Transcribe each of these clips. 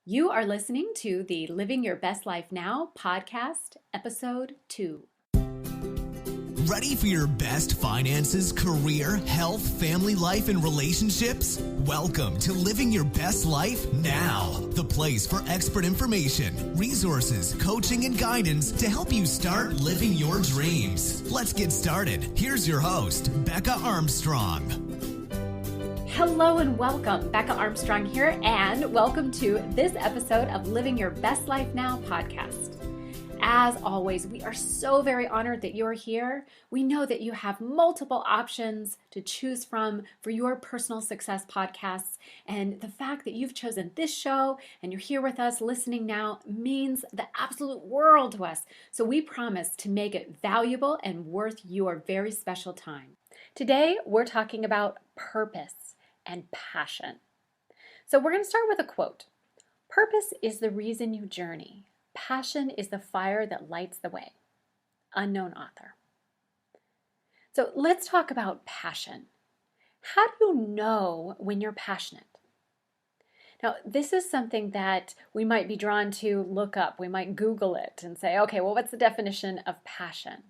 You are listening to the Living Your Best Life Now podcast, episode 2. Ready for your best finances, career, health, family life, and relationships? Welcome to Living Your Best Life Now, the place for expert information, resources, coaching, and guidance to help you start living your dreams. Let's get started. Here's your host, Becca Armstrong. Hello and welcome. Becca Armstrong here, and welcome to this episode of Living Your Best Life Now podcast. As always, we are so very honored that you're here. We know that you have multiple options to choose from for your personal success podcasts, and the fact that you've chosen this show and you're here with us listening now means the absolute world to us. So we promise to make it valuable and worth your very special time. Today, we're talking about purpose and passion. So we're going to start with a quote. Purpose is the reason you journey. Passion is the fire that lights the way. Unknown author. So let's talk about passion. How do you know when you're passionate? Now, this is something that we might be drawn to look up. We might Google it and say, okay, well, what's the definition of passion?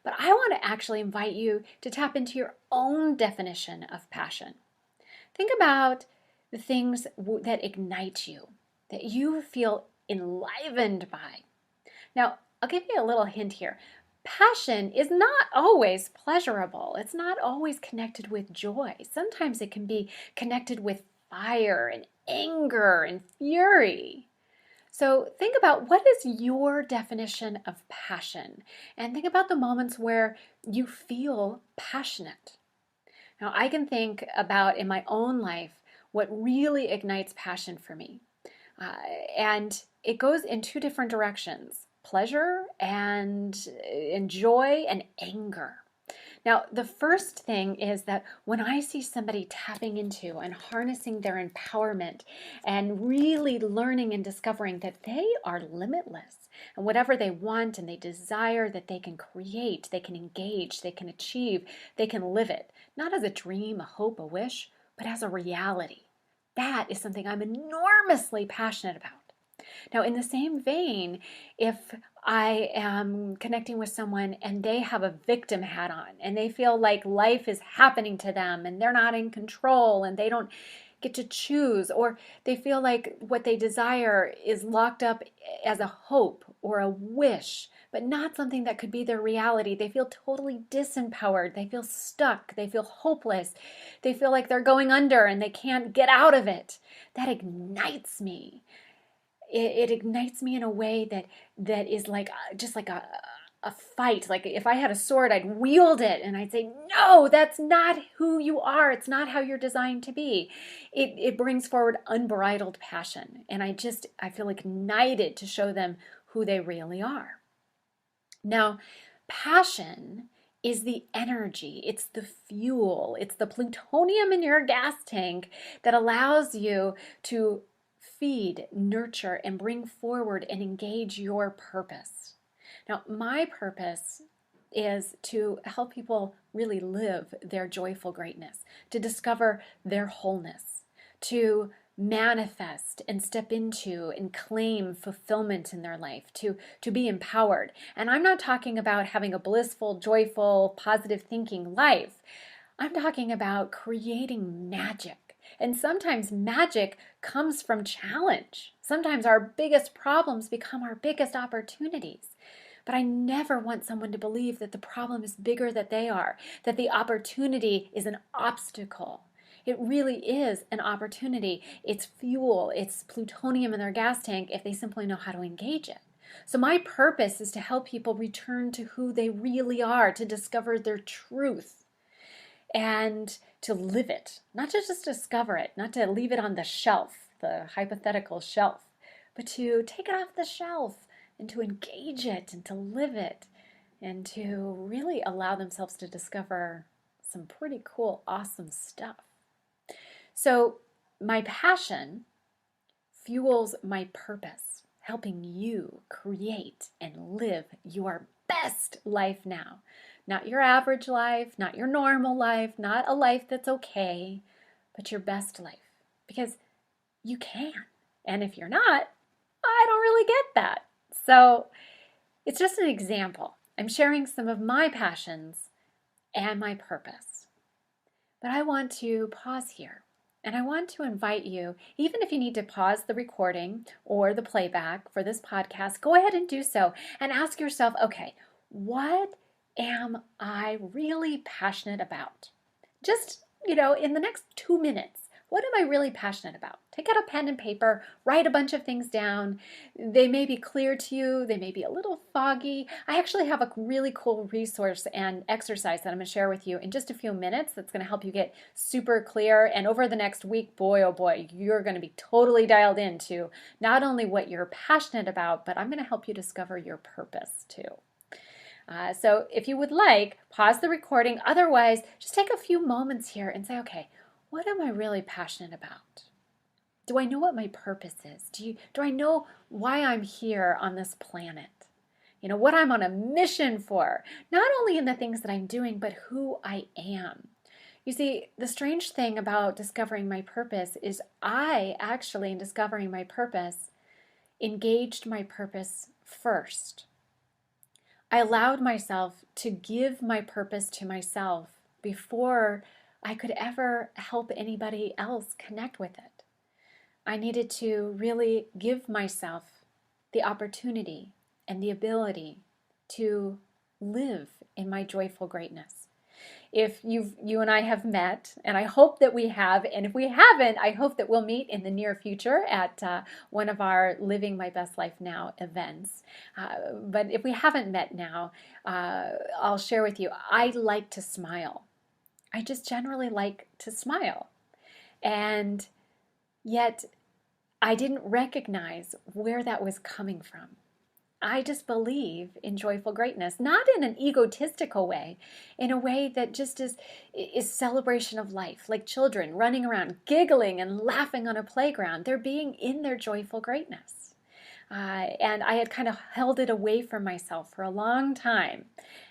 But I want to actually invite you to tap into your own definition of passion. Think about the things that ignite you, that you feel enlivened by. Now, I'll give you a little hint here. Passion is not always pleasurable. It's not always connected with joy. Sometimes it can be connected with fire and anger and fury. So think about what is your definition of passion, and think about the moments where you feel passionate. Now, I can think about in my own life what really ignites passion for me. And it goes in two different directions, pleasure and joy and anger. Now, the first thing is that when I see somebody tapping into and harnessing their empowerment and really learning and discovering that they are limitless and whatever they want and they desire, that they can create, they can engage, they can achieve, they can live it, not as a dream, a hope, a wish, but as a reality. That is something I'm enormously passionate about. Now, in the same vein, if I am connecting with someone and they have a victim hat on and they feel like life is happening to them and they're not in control and they don't get to choose, or they feel like what they desire is locked up as a hope or a wish, but not something that could be their reality. They feel totally disempowered. They feel stuck. They feel hopeless. They feel like they're going under and they can't get out of it. That ignites me. It ignites me in a way that is like just like a fight. Like if I had a sword, I'd wield it and I'd say, no, that's not who you are. It's not how you're designed to be. It brings forward unbridled passion. And I feel ignited to show them who they really are. Now, passion is the energy, it's the fuel, it's the plutonium in your gas tank that allows you to feed, nurture, and bring forward and engage your purpose. Now, my purpose is to help people really live their joyful greatness, to discover their wholeness, to manifest and step into and claim fulfillment in their life, to be empowered. And I'm not talking about having a blissful, joyful, positive thinking life. I'm talking about creating magic. And sometimes magic comes from challenge. Sometimes our biggest problems become our biggest opportunities. But I never want someone to believe that the problem is bigger than they are, that the opportunity is an obstacle. It really is an opportunity. It's fuel, it's plutonium in their gas tank if they simply know how to engage it. So my purpose is to help people return to who they really are, to discover their truth, and to live it, not to just discover it, not to leave it on the shelf, the hypothetical shelf, but to take it off the shelf and to engage it and to live it and to really allow themselves to discover some pretty cool, awesome stuff. So my passion fuels my purpose, helping you create and live your best life now. Not your average life, not your normal life, not a life that's okay, but your best life. Because you can. And if you're not, I don't really get that. So it's just an example. I'm sharing some of my passions and my purpose. But I want to pause here. And I want to invite you, even if you need to pause the recording or the playback for this podcast, go ahead and do so and ask yourself, okay, what am I really passionate about? Just, in the next 2 minutes, what am I really passionate about? Take out a pen and paper, write a bunch of things down. They may be clear to you, they may be a little foggy. I actually have a really cool resource and exercise that I'm going to share with you in just a few minutes that's going to help you get super clear. And over the next week, boy, oh boy, you're going to be totally dialed into not only what you're passionate about, but I'm going to help you discover your purpose too. So if you would like, pause the recording. Otherwise, just take a few moments here and say, okay, what am I really passionate about? Do I know what my purpose is? Do I know why I'm here on this planet? What I'm on a mission for, not only in the things that I'm doing, but who I am. You see, the strange thing about discovering my purpose is I actually, in discovering my purpose, engaged my purpose first. I allowed myself to give my purpose to myself before I could ever help anybody else connect with it. I needed to really give myself the opportunity and the ability to live in my joyful greatness. If you and I have met, and I hope that we have, and if we haven't, I hope that we'll meet in the near future at one of our Living My Best Life Now events. But if we haven't met now, I'll share with you, I like to smile. I just generally like to smile. And yet I didn't recognize where that was coming from. I just believe in joyful greatness, not in an egotistical way, in a way that just is celebration of life, like children running around, giggling and laughing on a playground. They're being in their joyful greatness. And I had kind of held it away from myself for a long time.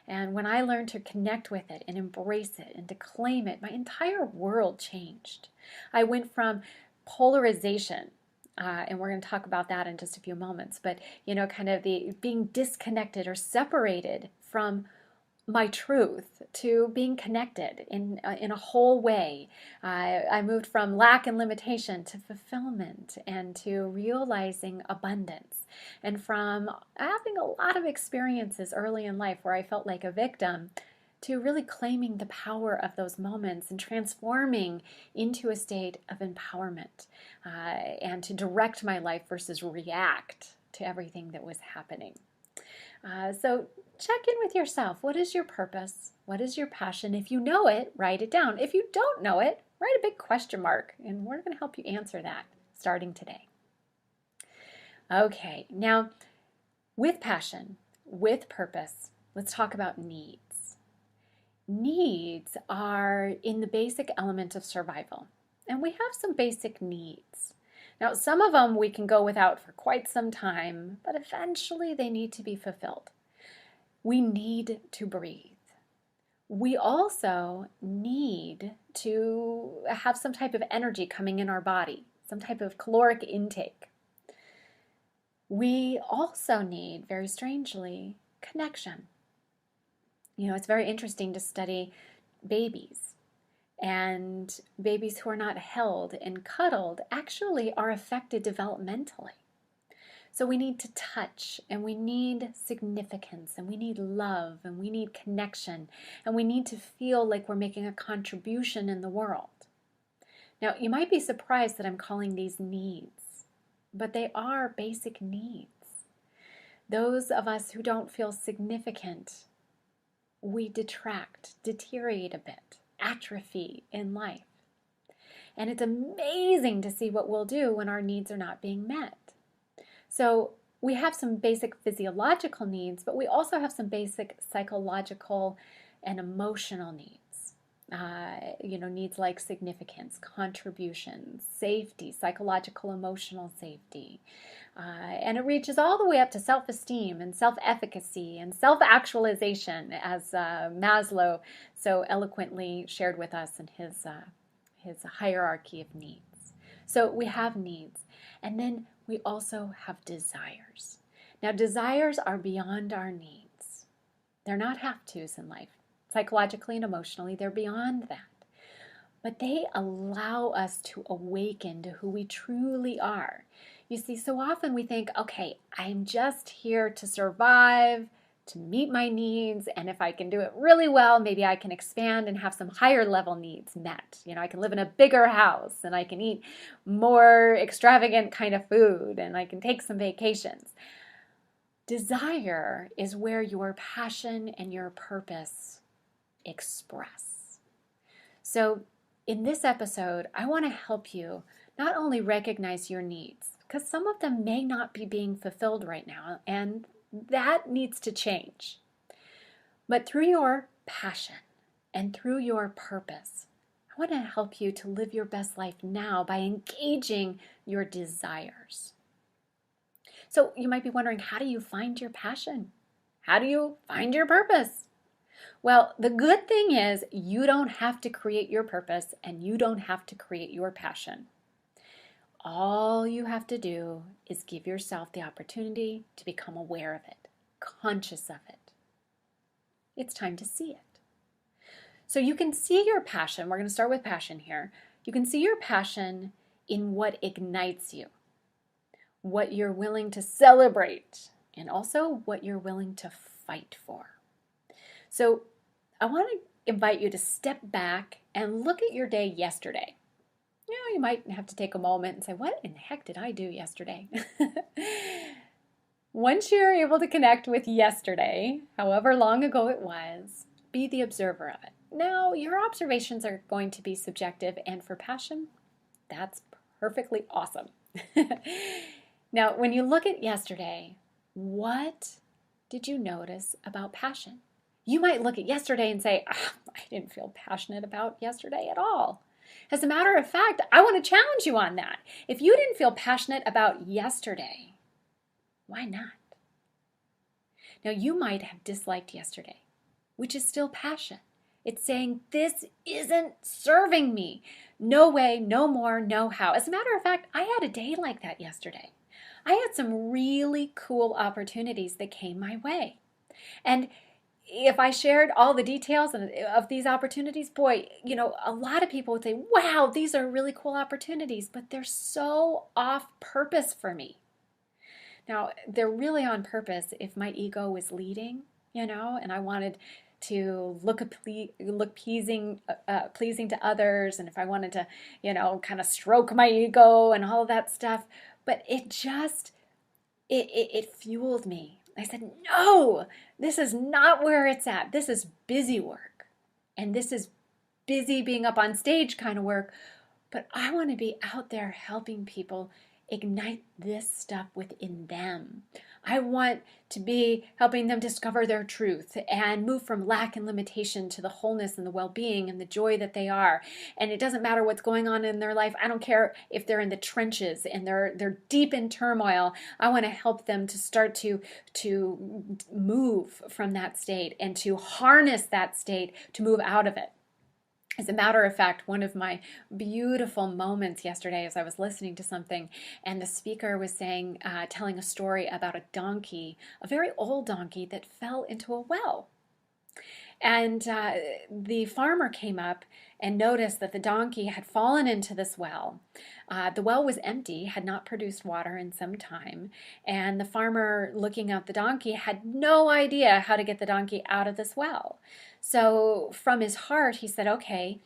And when I learned to connect with it and embrace it and to claim it, my entire world changed. I went from polarization, and we're going to talk about that in just a few moments, but kind of the being disconnected or separated from my truth to being connected in a whole way. I moved from lack and limitation to fulfillment and to realizing abundance, and from having a lot of experiences early in life where I felt like a victim to really claiming the power of those moments and transforming into a state of empowerment, and to direct my life versus react to everything that was happening. So check in with yourself. What is your purpose? What is your passion? If you know it, write it down. If you don't know it, write a big question mark, and we're going to help you answer that starting today. Okay, now with passion, with purpose, let's talk about needs. Needs are in the basic element of survival, and we have some basic needs. Now, some of them we can go without for quite some time, but eventually they need to be fulfilled. We need to breathe. We also need to have some type of energy coming in our body, some type of caloric intake. We also need, very strangely, connection. It's very interesting to study babies. And babies who are not held and cuddled actually are affected developmentally. So we need to touch, and we need significance, and we need love, and we need connection, and we need to feel like we're making a contribution in the world. Now, you might be surprised that I'm calling these needs, but they are basic needs. Those of us who don't feel significant, we deteriorate a bit, atrophy in life. And it's amazing to see what we'll do when our needs are not being met. So we have some basic physiological needs, but we also have some basic psychological and emotional needs. Needs like significance, contributions, safety, psychological, emotional safety. And it reaches all the way up to self-esteem and self-efficacy and self-actualization, as Maslow so eloquently shared with us in his hierarchy of needs. So we have needs. And then we also have desires. Now, desires are beyond our needs. They're not have-tos in life. Psychologically and emotionally, they're beyond that. But they allow us to awaken to who we truly are. You see, so often we think, okay, I'm just here to survive, to meet my needs, and if I can do it really well, maybe I can expand and have some higher level needs met. I can live in a bigger house, and I can eat more extravagant kind of food, and I can take some vacations. Desire is where your passion and your purpose express. So in this episode, I want to help you not only recognize your needs, because some of them may not be being fulfilled right now, and that needs to change. But through your passion and through your purpose, I want to help you to live your best life now by engaging your desires. So you might be wondering, how do you find your passion? How do you find your purpose? Well, the good thing is you don't have to create your purpose and you don't have to create your passion. All you have to do is give yourself the opportunity to become aware of it, conscious of it. It's time to see it. So you can see your passion. We're going to start with passion here. You can see your passion in what ignites you, what you're willing to celebrate, and also what you're willing to fight for. So I want to invite you to step back and look at your day yesterday. You might have to take a moment and say, what in the heck did I do yesterday? Once you're able to connect with yesterday, however long ago it was, be the observer of it. Now, your observations are going to be subjective, and for passion, that's perfectly awesome. Now, when you look at yesterday, what did you notice about passion? You might look at yesterday and say, I didn't feel passionate about yesterday at all. As a matter of fact, I want to challenge you on that. If you didn't feel passionate about yesterday, why not? Now, you might have disliked yesterday, which is still passion. It's saying, this isn't serving me. No way, no more, no how. As a matter of fact, I had a day like that yesterday. I had some really cool opportunities that came my way. And if I shared all the details of these opportunities, boy, a lot of people would say, wow, these are really cool opportunities, but they're so off purpose for me. Now, they're really on purpose if my ego was leading, and I wanted to look pleasing to others, and if I wanted to, kind of stroke my ego and all of that stuff. But it just, it fueled me. I said, no, this is not where it's at. This is busy work. And this is busy being up on stage kind of work. But I want to be out there helping people ignite this stuff within them. I want to be helping them discover their truth and move from lack and limitation to the wholeness and the well-being and the joy that they are. And it doesn't matter what's going on in their life. I don't care if they're in the trenches and they're deep in turmoil. I want to help them to start to move from that state and to harness that state to move out of it. As a matter of fact, one of my beautiful moments yesterday as I was listening to something, and the speaker was saying, telling a story about a donkey, a very old donkey that fell into a well. And the farmer came up and noticed that the donkey had fallen into this well. The well was empty, had not produced water in some time, and the farmer, looking at the donkey, had no idea how to get the donkey out of this well. So from his heart, he said, okay,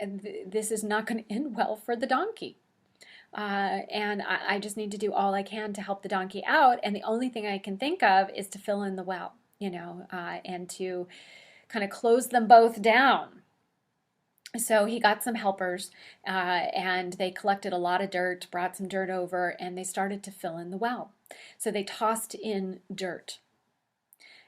this is not going to end well for the donkey. And I just need to do all I can to help the donkey out, and the only thing I can think of is to fill in the well, and to kind of close them both down. So he got some helpers, and they collected a lot of dirt, brought some dirt over, and they started to fill in the well. So they tossed in dirt.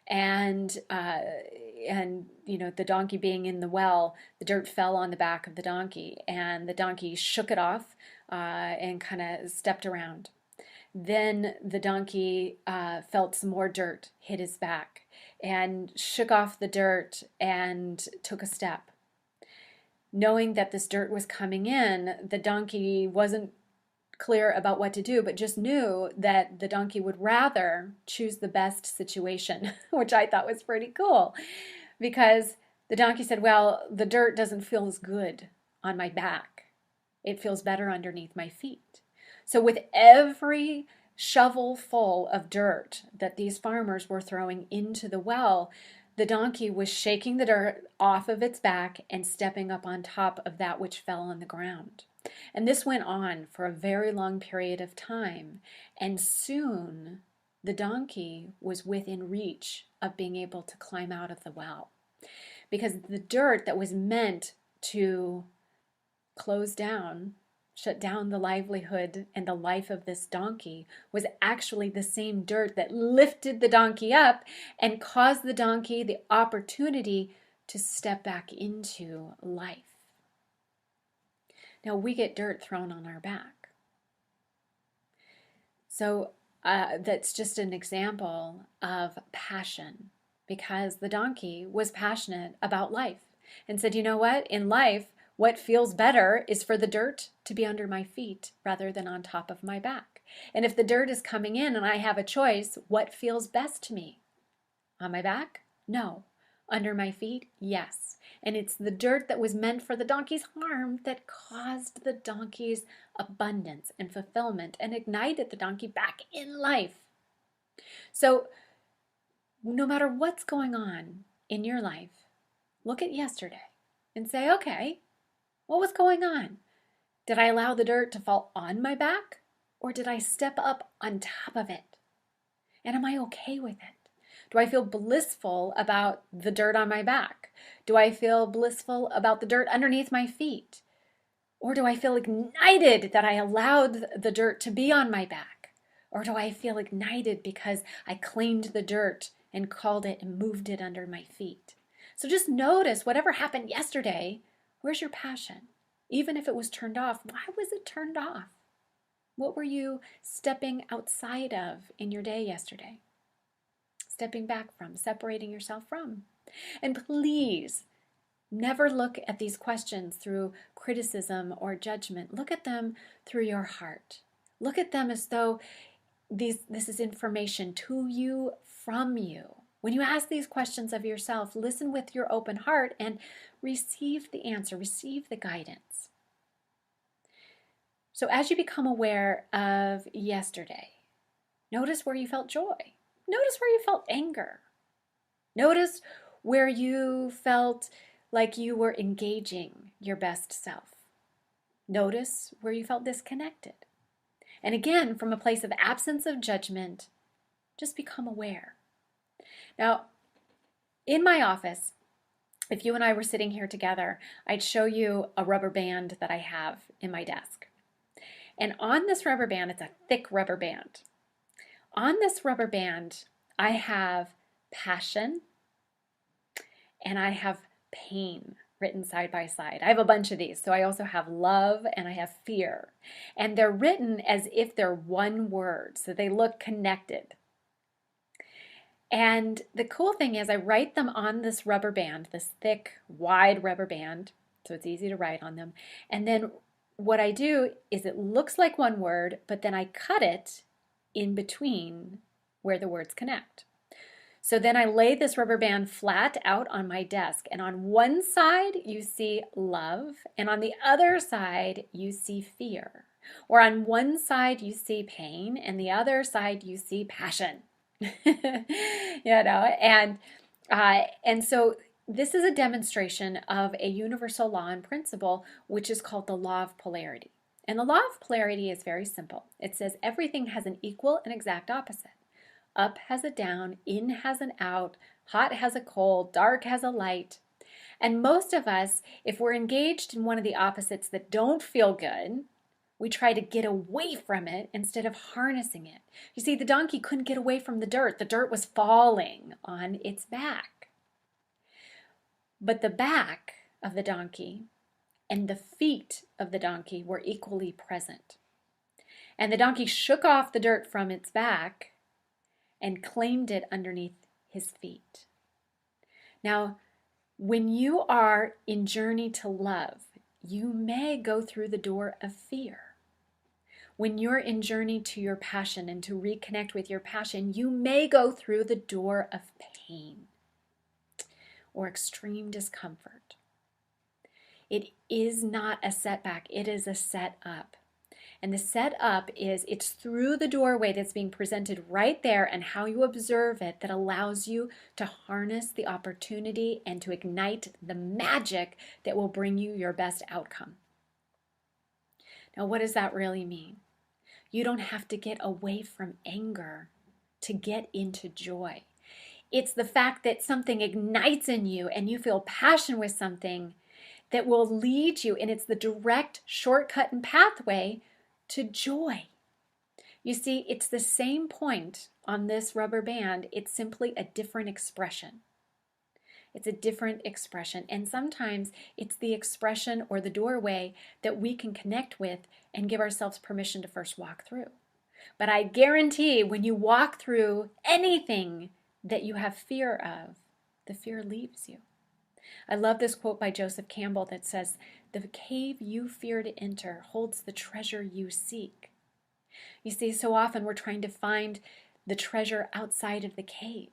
And the donkey being in the well, the dirt fell on the back of the donkey, and the donkey shook it off and kind of stepped around. Then the donkey felt some more dirt hit his back and shook off the dirt and took a step. Knowing that this dirt was coming in, the donkey wasn't clear about what to do, but just knew that the donkey would rather choose the best situation, which I thought was pretty cool, because the donkey said, well, the dirt doesn't feel as good on my back. It feels better underneath my feet. So with every shovel full of dirt that these farmers were throwing into the well, the donkey was shaking the dirt off of its back and stepping up on top of that which fell on the ground. And this went on for a very long period of time. And soon the donkey was within reach of being able to climb out of the well. Because the dirt that was meant to close down, shut down the livelihood and the life of this donkey was actually the same dirt that lifted the donkey up and caused the donkey the opportunity to step back into life. Now we get dirt thrown on our back. So that's just an example of passion, because the donkey was passionate about life and said, you know what, in life, what feels better is for the dirt to be under my feet rather than on top of my back. And if the dirt is coming in and I have a choice, what feels best to me? On my back? No. Under my feet? Yes. And it's the dirt that was meant for the donkey's harm that caused the donkey's abundance and fulfillment and ignited the donkey back in life. So no matter what's going on in your life, look at yesterday and say, okay, what was going on? Did I allow the dirt to fall on my back, or did I step up on top of it? And am I okay with it? Do I feel blissful about the dirt on my back? Do I feel blissful about the dirt underneath my feet? Or do I feel ignited that I allowed the dirt to be on my back? Or do I feel ignited because I claimed the dirt and called it and moved it under my feet? So just notice whatever happened yesterday, where's your passion? Even if it was turned off, why was it turned off? What were you stepping outside of in your day yesterday? Stepping back from, separating yourself from. And please, never look at these questions through criticism or judgment. Look at them through your heart. Look at them as though this is information to you, from you. When you ask these questions of yourself, listen with your open heart and receive the answer, receive the guidance. So as you become aware of yesterday, notice where you felt joy. Notice where you felt anger. Notice where you felt like you were engaging your best self. Notice where you felt disconnected. And again, from a place of absence of judgment, just become aware. Now, in my office, if you and I were sitting here together, I'd show you a rubber band that I have in my desk. And on this rubber band, it's a thick rubber band. On this rubber band, I have passion and I have pain written side by side. I have a bunch of these. So I also have love and I have fear. And they're written as if they're one word, so they look connected. And the cool thing is I write them on this rubber band, this thick, wide rubber band, so it's easy to write on them. And then what I do is it looks like one word, but then I cut it in between where the words connect. So then I lay this rubber band flat out on my desk, and on one side you see love, and on the other side you see fear. Or on one side you see pain, and the other side you see passion. And so this is a demonstration of a universal law and principle, which is called the Law of Polarity. And the Law of Polarity is very simple. It says everything has an equal and exact opposite. Up has a down, in has an out, hot has a cold, dark has a light. And most of us, if we're engaged in one of the opposites that don't feel good, we try to get away from it instead of harnessing it. You see, the donkey couldn't get away from the dirt. The dirt was falling on its back. But the back of the donkey and the feet of the donkey were equally present. And the donkey shook off the dirt from its back and claimed it underneath his feet. Now, when you are in journey to love, you may go through the door of fear. When you're in journey to your passion and to reconnect with your passion, you may go through the door of pain or extreme discomfort. It is not a setback, it is a setup. And the setup is, it's through the doorway that's being presented right there and how you observe it that allows you to harness the opportunity and to ignite the magic that will bring you your best outcome. Now, what does that really mean? You don't have to get away from anger to get into joy. It's the fact that something ignites in you and you feel passion with something that will lead you, and it's the direct shortcut and pathway to joy. You see, it's the same point on this rubber band. It's simply a different expression. It's a different expression. And sometimes it's the expression or the doorway that we can connect with and give ourselves permission to first walk through. But I guarantee when you walk through anything that you have fear of, the fear leaves you. I love this quote by Joseph Campbell that says, "The cave you fear to enter holds the treasure you seek." You see, so often we're trying to find the treasure outside of the cave.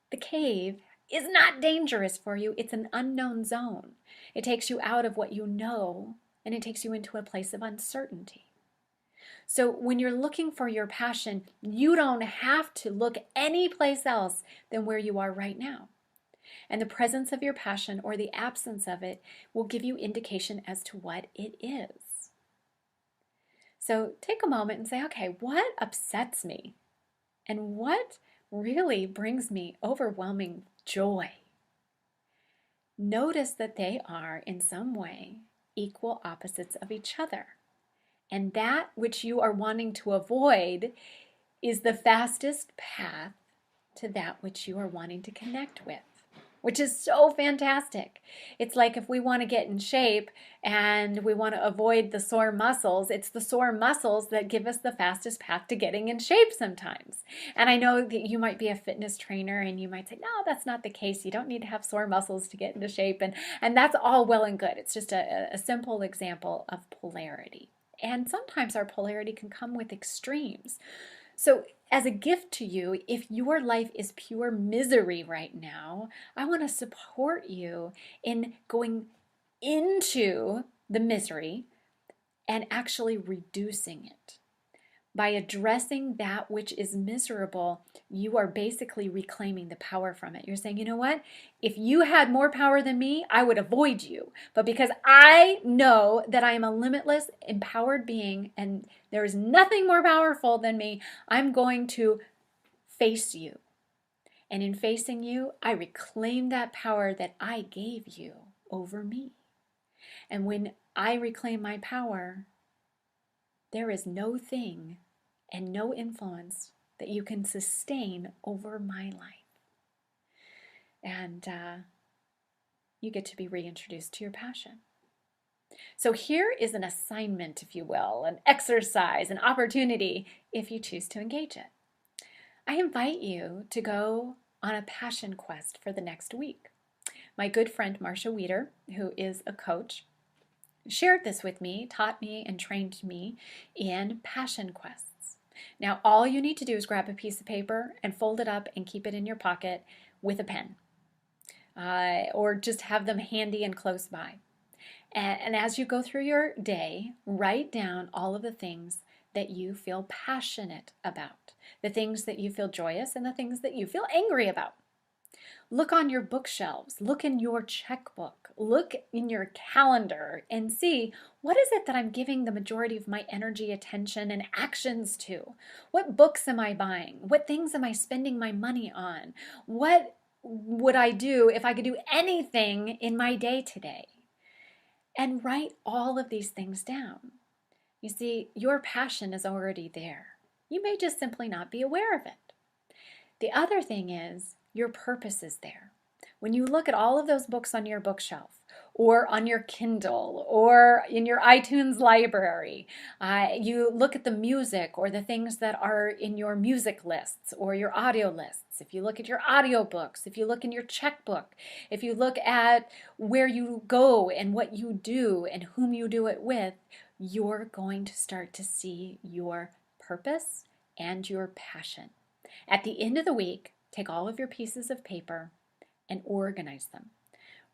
The cave is not dangerous for you. It's an unknown zone. It takes you out of what you know, and it takes you into a place of uncertainty. So when you're looking for your passion, you don't have to look any place else than where you are right now. And the presence of your passion or the absence of it will give you indication as to what it is. So take a moment and say, okay, what upsets me? And what really brings me overwhelming joy? Notice that they are, in some way, equal opposites of each other. And that which you are wanting to avoid is the fastest path to that which you are wanting to connect with, which is so fantastic. It's like if we want to get in shape and we want to avoid the sore muscles, it's the sore muscles that give us the fastest path to getting in shape sometimes. And I know that you might be a fitness trainer and you might say, no, that's not the case. You don't need to have sore muscles to get into shape. And that's all well and good. It's just a simple example of polarity. And sometimes our polarity can come with extremes. So as a gift to you, if your life is pure misery right now, I want to support you in going into the misery and actually reducing it. By addressing that which is miserable, you are basically reclaiming the power from it. You're saying, you know what? If you had more power than me, I would avoid you. But because I know that I am a limitless, empowered being and there is nothing more powerful than me, I'm going to face you. And in facing you, I reclaim that power that I gave you over me. And when I reclaim my power, there is no thing and no influence that you can sustain over my life. And you get to be reintroduced to your passion. So here is an assignment, if you will, an exercise, an opportunity, if you choose to engage it. I invite you to go on a passion quest for the next week. My good friend Marcia Weeder, who is a coach, shared this with me, taught me, and trained me in passion quests. Now, all you need to do is grab a piece of paper and fold it up and keep it in your pocket with a pen, or just have them handy and close by. And as you go through your day, write down all of the things that you feel passionate about, the things that you feel joyous and the things that you feel angry about. Look on your bookshelves, look in your checkbook, look in your calendar and see, what is it that I'm giving the majority of my energy, attention, and actions to? What books am I buying? What things am I spending my money on? What would I do if I could do anything in my day today? And write all of these things down. You see, your passion is already there. You may just simply not be aware of it. The other thing is, your purpose is there. When you look at all of those books on your bookshelf, or on your Kindle, or in your iTunes library, you look at the music or the things that are in your music lists or your audio lists. If you look at your audiobooks, if you look in your checkbook, if you look at where you go and what you do and whom you do it with, you're going to start to see your purpose and your passion. At the end of the week, take all of your pieces of paper and organize them.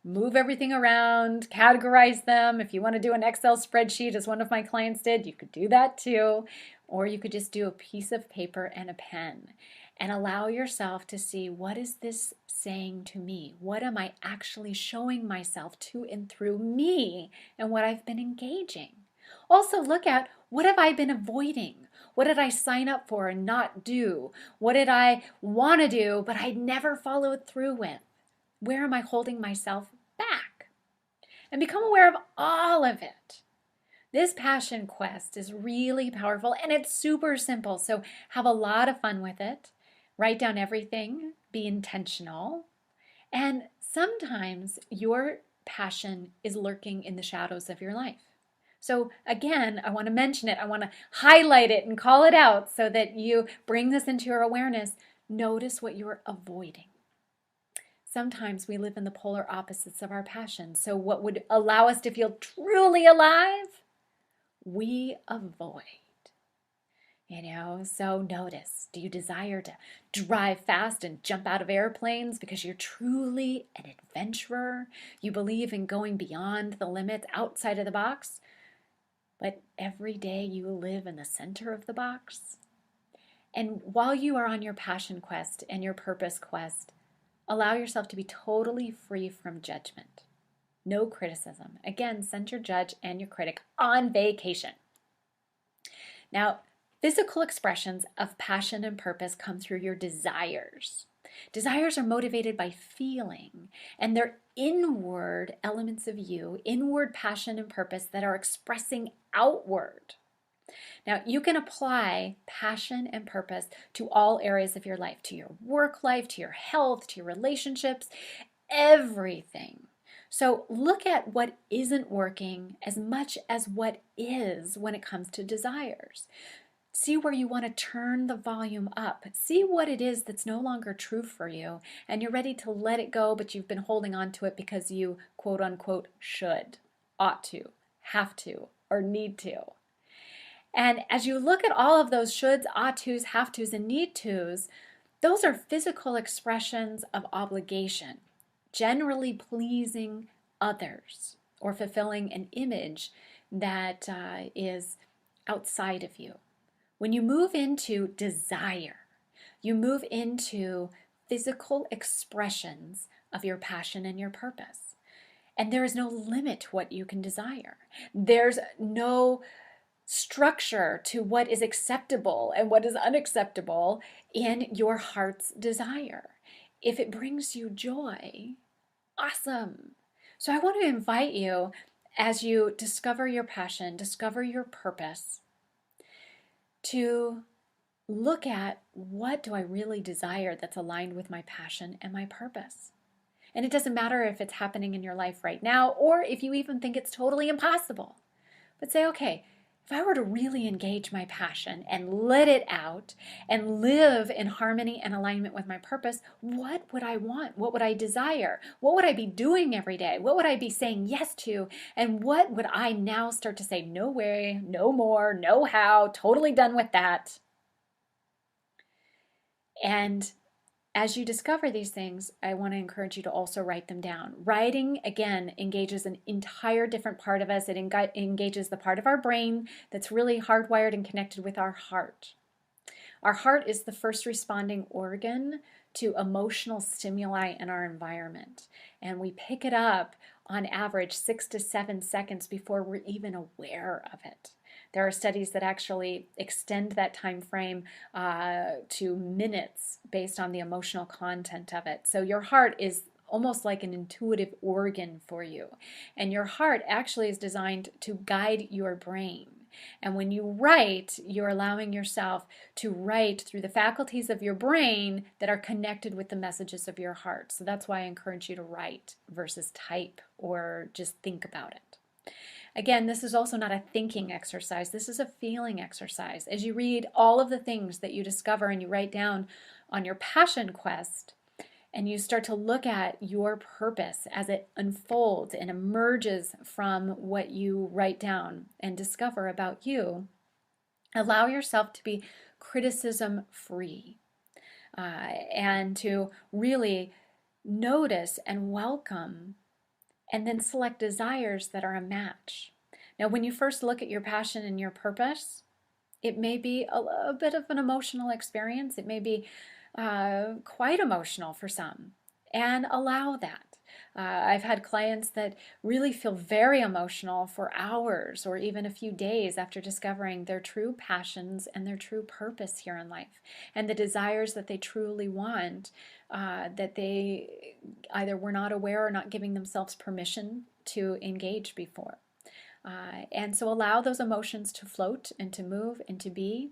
Move everything around, categorize them. If you want to do an Excel spreadsheet, as one of my clients did, you could do that too. Or you could just do a piece of paper and a pen and allow yourself to see, what is this saying to me? What am I actually showing myself to and through me and what I've been engaging? Also look at, what have I been avoiding? What did I sign up for and not do? What did I want to do but I never followed through with? Where am I holding myself back? And become aware of all of it. This passion quest is really powerful and it's super simple. So have a lot of fun with it. Write down everything. Be intentional. And sometimes your passion is lurking in the shadows of your life. So again, I want to mention it. I want to highlight it and call it out so that you bring this into your awareness. Notice what you're avoiding. Sometimes we live in the polar opposites of our passion. So what would allow us to feel truly alive, we avoid. So notice, do you desire to drive fast and jump out of airplanes because you're truly an adventurer? You believe in going beyond the limits, outside of the box, but every day you live in the center of the box? And while you are on your passion quest and your purpose quest, allow yourself to be totally free from judgment. No criticism. Again, send your judge and your critic on vacation. Now, physical expressions of passion and purpose come through your desires. Desires are motivated by feeling, and they're inward elements of you, inward passion and purpose that are expressing outward. Now, you can apply passion and purpose to all areas of your life, to your work life, to your health, to your relationships, everything. So look at what isn't working as much as what is when it comes to desires. See where you want to turn the volume up. See what it is that's no longer true for you, and you're ready to let it go, but you've been holding on to it because you, quote unquote, should, ought to, have to, or need to. And as you look at all of those shoulds, ought tos, have tos, and need tos, those are physical expressions of obligation, generally pleasing others or fulfilling an image that is outside of you. When you move into desire, you move into physical expressions of your passion and your purpose. And there is no limit to what you can desire. There's no structure to what is acceptable and what is unacceptable in your heart's desire. If it brings you joy, awesome. So I want to invite you, as you discover your passion, discover your purpose, to look at, what do I really desire that's aligned with my passion and my purpose? And it doesn't matter if it's happening in your life right now or if you even think it's totally impossible. But say, okay, if I were to really engage my passion and let it out and live in harmony and alignment with my purpose, what would I want? What would I desire? What would I be doing every day? What would I be saying yes to? And what would I now start to say, no way, no more, no how, totally done with that? And as you discover these things, I want to encourage you to also write them down. Writing, again, engages an entire different part of us. It engages the part of our brain that's really hardwired and connected with our heart. Our heart is the first responding organ to emotional stimuli in our environment. And we pick it up on average 6 to 7 seconds before we're even aware of it. There are studies that actually extend that time frame to minutes based on the emotional content of it. So your heart is almost like an intuitive organ for you. And your heart actually is designed to guide your brain. And when you write, you're allowing yourself to write through the faculties of your brain that are connected with the messages of your heart. So that's why I encourage you to write versus type or just think about it. Again, this is also not a thinking exercise. This is a feeling exercise. As you read all of the things that you discover and you write down on your passion quest, and you start to look at your purpose as it unfolds and emerges from what you write down and discover about you, allow yourself to be criticism free, and to really notice and welcome, and then select desires that are a match. Now, when you first look at your passion and your purpose, it may be a bit of an emotional experience. It may be quite emotional for some, and allow that. I've had clients that really feel very emotional for hours or even a few days after discovering their true passions and their true purpose here in life, and the desires that they truly want, that they either were not aware or not giving themselves permission to engage before. And so allow those emotions to float and to move and to be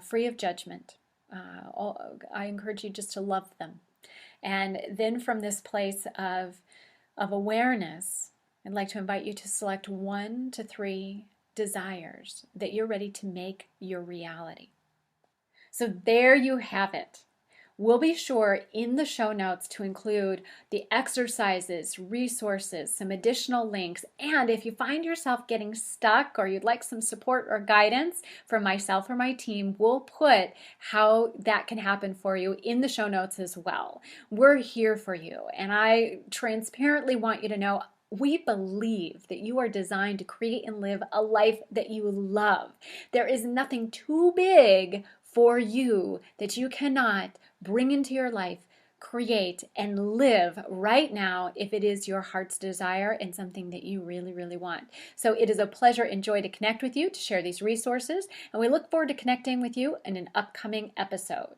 free of judgment. I encourage you just to love them. And then from this place of awareness, I'd like to invite you to select 1 to 3 desires that you're ready to make your reality. So there you have it. We'll be sure in the show notes to include the exercises, resources, some additional links, and if you find yourself getting stuck or you'd like some support or guidance from myself or my team, we'll put how that can happen for you in the show notes as well. We're here for you, and I transparently want you to know we believe that you are designed to create and live a life that you love. There is nothing too big for you that you cannot bring into your life, create, and live right now if it is your heart's desire and something that you really, really want. So it is a pleasure and joy to connect with you, to share these resources, and we look forward to connecting with you in an upcoming episode.